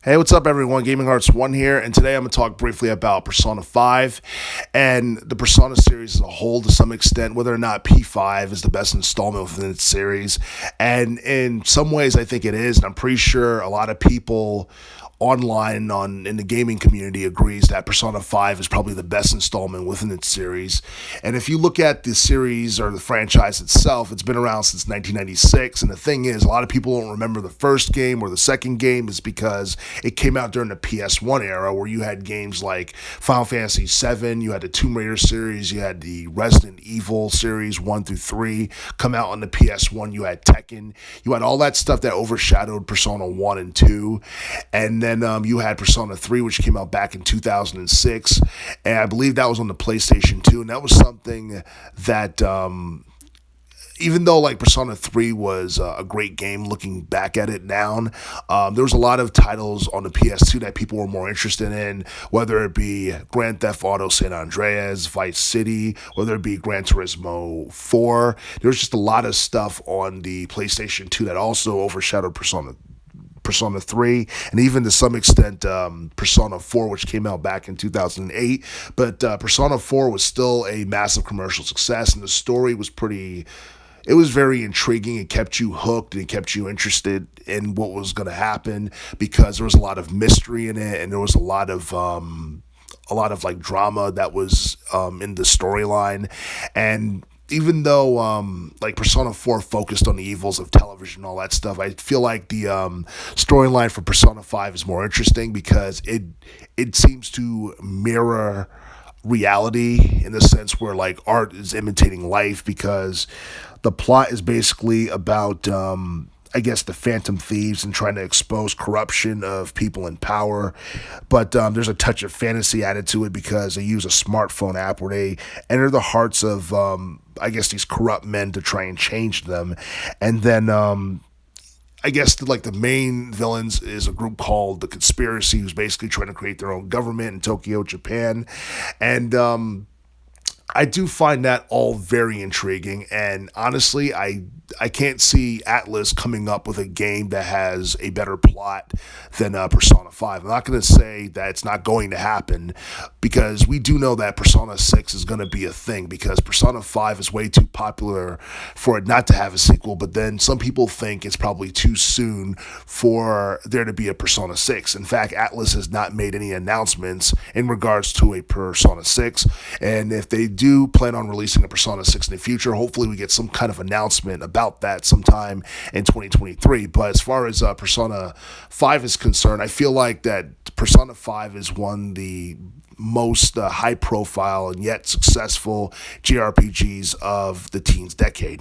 Hey, what's up, everyone? Gaming Hearts 1 here, and today I'm going to talk briefly about Persona 5 and the Persona series as a whole to some extent, whether or not P5 is the best installment within its series. And in some ways, I think it is, and I'm pretty sure a lot of people online in the gaming community agrees that Persona 5 is probably the best installment within its series. And if you look at the series or the franchise itself, it's been around since 1996. And the thing is, a lot of people don't remember the first game or the second game is because it came out during the PS1 era where you had games like Final Fantasy VII, you had the Tomb Raider series, you had the Resident Evil series 1 through 3 come out on the PS1, you had Tekken, you had all that stuff that overshadowed Persona 1 and 2. And then you had Persona 3, which came out back in 2006, and I believe that was on the PlayStation 2, and that was something that, even though like Persona 3 was a great game looking back at it now, there was a lot of titles on the PS2 that people were more interested in, whether it be Grand Theft Auto San Andreas, Vice City, whether it be Gran Turismo 4. There was just a lot of stuff on the PlayStation 2 that also overshadowed Persona 3, and even to some extent Persona 4, which came out back in 2008. But Persona 4 was still a massive commercial success, and the story was it was very intriguing. It kept you hooked and it kept you interested in what was going to happen because there was a lot of mystery in it, and there was a lot of like drama that was in the storyline. And even though like Persona 4 focused on the evils of television and all that stuff, I feel like the storyline for Persona 5 is more interesting because it seems to mirror reality in the sense where like art is imitating life, because the plot is basically about I guess the Phantom Thieves and trying to expose corruption of people in power. But there's a touch of fantasy added to it because they use a smartphone app where they enter the hearts of, I guess, these corrupt men to try and change them. And then I guess the main villains is a group called the Conspiracy, who's basically trying to create their own government in Tokyo, Japan. And I do find that all very intriguing, and honestly, I can't see Atlus coming up with a game that has a better plot than Persona 5. I'm not going to say that it's not going to happen, because we do know that Persona 6 is going to be a thing, because Persona 5 is way too popular for it not to have a sequel, but then some people think it's probably too soon for there to be a Persona 6. In fact, Atlus has not made any announcements in regards to a Persona 6, and if they do plan on releasing a Persona 6 in the future, hopefully we get some kind of announcement about that sometime in 2023. But as far as Persona 5 is concerned, I feel like that Persona 5 is one of the most high profile and yet successful JRPGs of the teens decade.